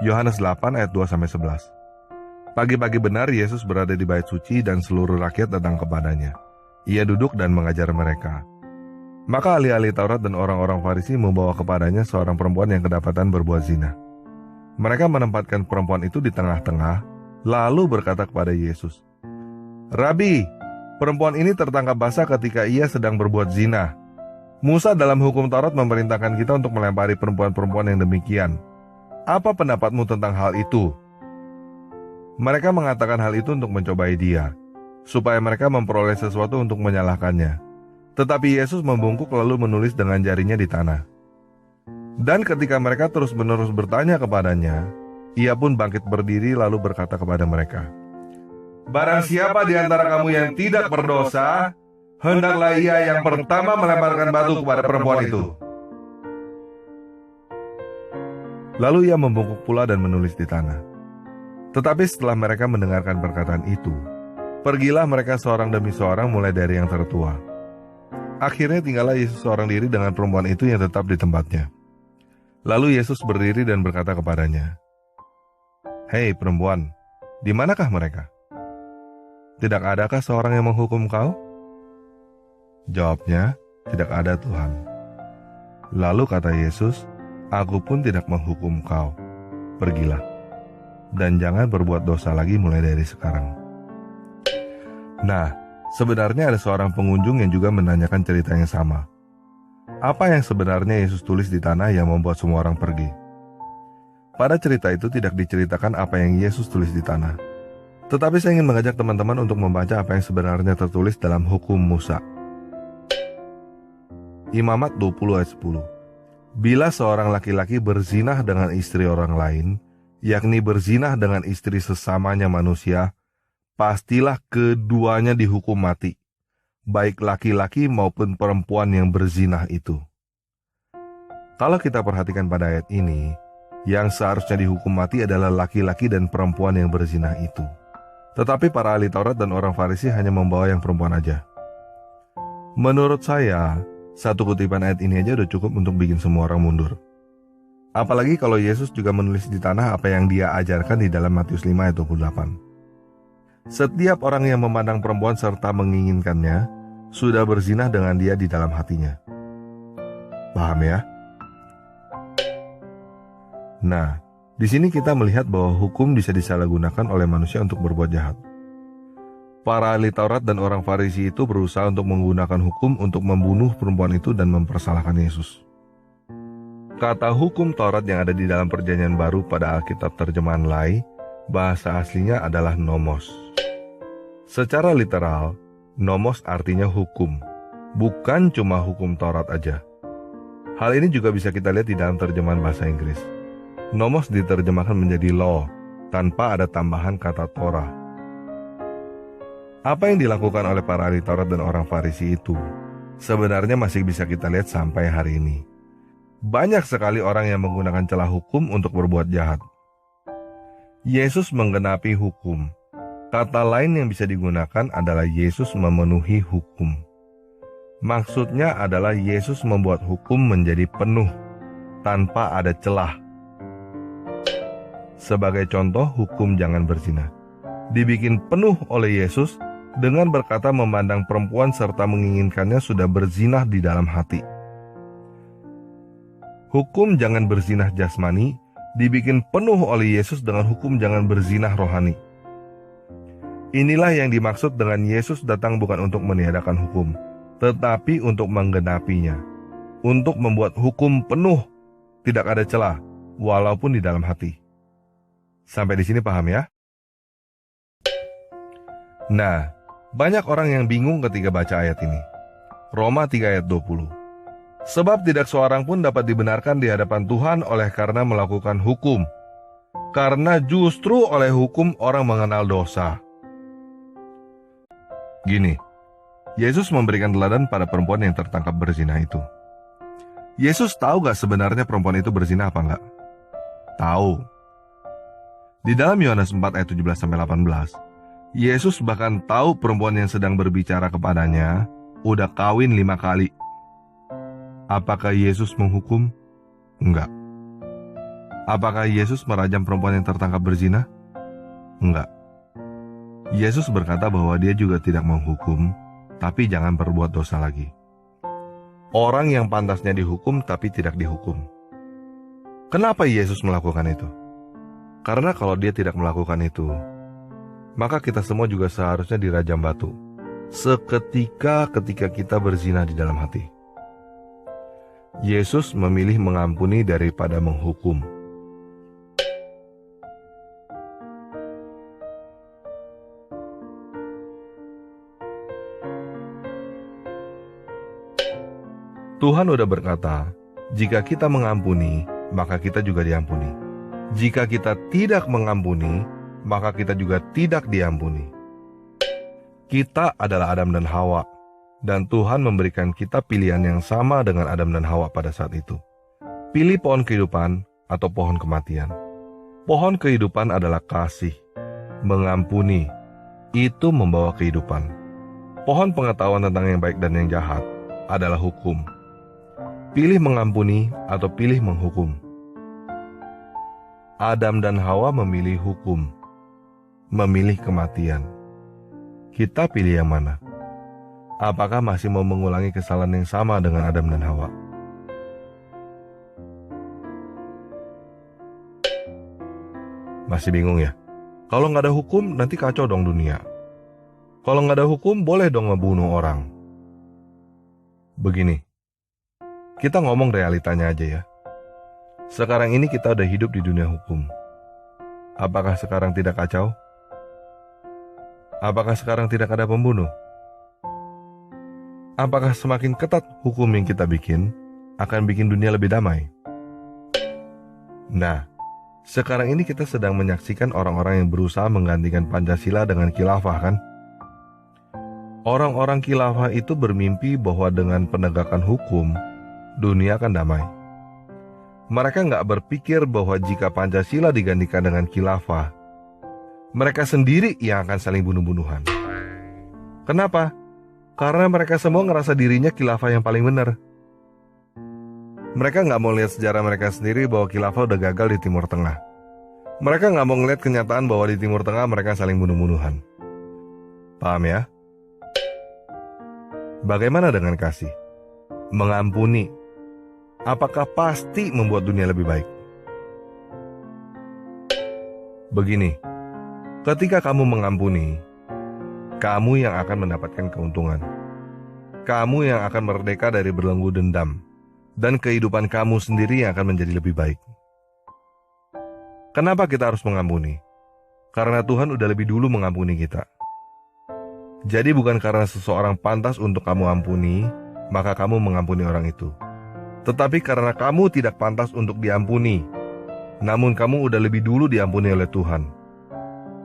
Yohanes 8 ayat 2-11. Pagi-pagi benar Yesus berada di bait suci dan seluruh rakyat datang kepadanya. Ia duduk dan mengajar mereka. Maka ahli-ahli Taurat dan orang-orang Farisi membawa kepadanya seorang perempuan yang kedapatan berbuat zina. Mereka menempatkan perempuan itu di tengah-tengah, lalu berkata kepada Yesus, "Rabi, perempuan ini tertangkap basah ketika ia sedang berbuat zina. Musa dalam hukum Taurat memerintahkan kita untuk melempari perempuan-perempuan yang demikian. Apa pendapatmu tentang hal itu?" Mereka mengatakan hal itu untuk mencobai dia, supaya mereka memperoleh sesuatu untuk menyalahkannya. Tetapi Yesus membungkuk lalu menulis dengan jarinya di tanah. Dan ketika mereka terus-menerus bertanya kepadanya, ia pun bangkit berdiri lalu berkata kepada mereka, "Barang siapa di antara kamu yang tidak berdosa, hendaklah ia yang pertama melemparkan batu kepada perempuan itu." Lalu ia membungkuk pula dan menulis di tanah. Tetapi setelah mereka mendengarkan perkataan itu, pergilah mereka seorang demi seorang mulai dari yang tertua. Akhirnya tinggallah Yesus seorang diri dengan perempuan itu yang tetap di tempatnya. Lalu Yesus berdiri dan berkata kepadanya, "Hei perempuan, di manakah mereka? Tidak adakah seorang yang menghukum kau?" Jawabnya, "Tidak ada Tuhan." Lalu kata Yesus, "Aku pun tidak menghukum kau. Pergilah, dan jangan berbuat dosa lagi mulai dari sekarang." Nah, sebenarnya ada seorang pengunjung yang juga menanyakan cerita yang sama. Apa yang sebenarnya Yesus tulis di tanah yang membuat semua orang pergi? Pada cerita itu tidak diceritakan apa yang Yesus tulis di tanah. Tetapi saya ingin mengajak teman-teman untuk membaca apa yang sebenarnya tertulis dalam hukum Musa. Imamat 20 ayat 10. Bila seorang laki-laki berzinah dengan istri orang lain, yakni berzinah dengan istri sesamanya manusia, pastilah keduanya dihukum mati, baik laki-laki maupun perempuan yang berzinah itu. Kalau kita perhatikan pada ayat ini, yang seharusnya dihukum mati adalah laki-laki dan perempuan yang berzinah itu. Tetapi para ahli Taurat dan orang Farisi hanya membawa yang perempuan aja. Menurut saya, satu kutipan ayat ini aja udah cukup untuk bikin semua orang mundur. Apalagi kalau Yesus juga menulis di tanah apa yang dia ajarkan di dalam Matius 5 ayat 28. Setiap orang yang memandang perempuan serta menginginkannya, sudah berzinah dengan dia di dalam hatinya. Paham ya? Nah, di sini kita melihat bahwa hukum bisa disalahgunakan oleh manusia untuk berbuat jahat. Para ahli Taurat dan orang Farisi itu berusaha untuk menggunakan hukum untuk membunuh perempuan itu dan mempersalahkan Yesus. Kata hukum Taurat yang ada di dalam Perjanjian Baru pada Alkitab terjemahan Lai, bahasa aslinya adalah nomos. Secara literal, nomos artinya hukum, bukan cuma hukum Taurat aja. Hal ini juga bisa kita lihat di dalam terjemahan bahasa Inggris. Nomos diterjemahkan menjadi law, tanpa ada tambahan kata Torah. Apa yang dilakukan oleh para ahli Taurat dan orang Farisi itu, sebenarnya masih bisa kita lihat sampai hari ini. Banyak sekali orang yang menggunakan celah hukum untuk berbuat jahat. Yesus menggenapi hukum. Kata lain yang bisa digunakan adalah Yesus memenuhi hukum. Maksudnya adalah Yesus membuat hukum menjadi penuh, tanpa ada celah. Sebagai contoh, hukum jangan berzina dibikin penuh oleh Yesus dengan berkata memandang perempuan serta menginginkannya sudah berzinah di dalam hati. Hukum jangan berzinah jasmani dibikin penuh oleh Yesus dengan hukum jangan berzinah rohani. Inilah yang dimaksud dengan Yesus datang bukan untuk meniadakan hukum, tetapi untuk menggenapinya. Untuk membuat hukum penuh, tidak ada celah, walaupun di dalam hati. Sampai di sini paham ya? Nah, banyak orang yang bingung ketika baca ayat ini. Roma 3 ayat 20. Sebab tidak seorang pun dapat dibenarkan di hadapan Tuhan oleh karena melakukan hukum. Karena justru oleh hukum orang mengenal dosa. Gini, Yesus memberikan teladan pada perempuan yang tertangkap berzina itu. Yesus tahu gak sebenarnya perempuan itu berzina apa enggak? Tahu. Di dalam Yohanes 4 ayat 17-18, Yesus bahkan tahu perempuan yang sedang berbicara kepadanya udah kawin 5 kali. Apakah Yesus menghukum? Enggak. Apakah Yesus merajam perempuan yang tertangkap berzina? Enggak. Yesus berkata bahwa dia juga tidak menghukum, tapi jangan berbuat dosa lagi. Orang yang pantasnya dihukum tapi tidak dihukum. Kenapa Yesus melakukan itu? Karena kalau dia tidak melakukan itu, maka kita semua juga seharusnya dirajam batu. Seketika ketika kita berzina di dalam hati. Yesus memilih mengampuni daripada menghukum. Tuhan udah berkata, jika kita mengampuni, maka kita juga diampuni. Jika kita tidak mengampuni, maka kita juga tidak diampuni. Kita adalah Adam dan Hawa, dan Tuhan memberikan kita pilihan yang sama dengan Adam dan Hawa pada saat itu. Pilih pohon kehidupan atau pohon kematian. Pohon kehidupan adalah kasih, mengampuni, itu membawa kehidupan. Pohon pengetahuan tentang yang baik dan yang jahat adalah hukum. Pilih mengampuni atau pilih menghukum. Adam dan Hawa memilih hukum, memilih kematian. Kita pilih yang mana? Apakah masih mau mengulangi kesalahan yang sama dengan Adam dan Hawa? Masih bingung ya? Kalau nggak ada hukum, nanti kacau dong dunia. Kalau nggak ada hukum, boleh dong ngebunuh orang. Begini, kita ngomong realitanya aja ya. Sekarang ini kita udah hidup di dunia hukum. Apakah sekarang tidak kacau? Apakah sekarang tidak ada pembunuh? Apakah semakin ketat hukum yang kita bikin akan bikin dunia lebih damai? Nah, sekarang ini kita sedang menyaksikan orang-orang yang berusaha menggantikan Pancasila dengan khilafah kan? Orang-orang khilafah itu bermimpi bahwa dengan penegakan hukum, dunia akan damai. Mereka nggak berpikir bahwa jika Pancasila digantikan dengan khilafah, mereka sendiri yang akan saling bunuh-bunuhan. Kenapa? Karena mereka semua ngerasa dirinya khilafah yang paling benar. Mereka nggak mau lihat sejarah mereka sendiri bahwa khilafah udah gagal di Timur Tengah. Mereka nggak mau ngeliat kenyataan bahwa di Timur Tengah mereka saling bunuh-bunuhan. Paham ya? Bagaimana dengan kasih? Mengampuni. Apakah pasti membuat dunia lebih baik? Begini, ketika kamu mengampuni, kamu yang akan mendapatkan keuntungan. Kamu yang akan merdeka dari belenggu dendam. Dan kehidupan kamu sendiri yang akan menjadi lebih baik. Kenapa kita harus mengampuni? Karena Tuhan udah lebih dulu mengampuni kita. Jadi bukan karena seseorang pantas untuk kamu ampuni, maka kamu mengampuni orang itu. Tetapi karena kamu tidak pantas untuk diampuni, namun kamu udah lebih dulu diampuni oleh Tuhan.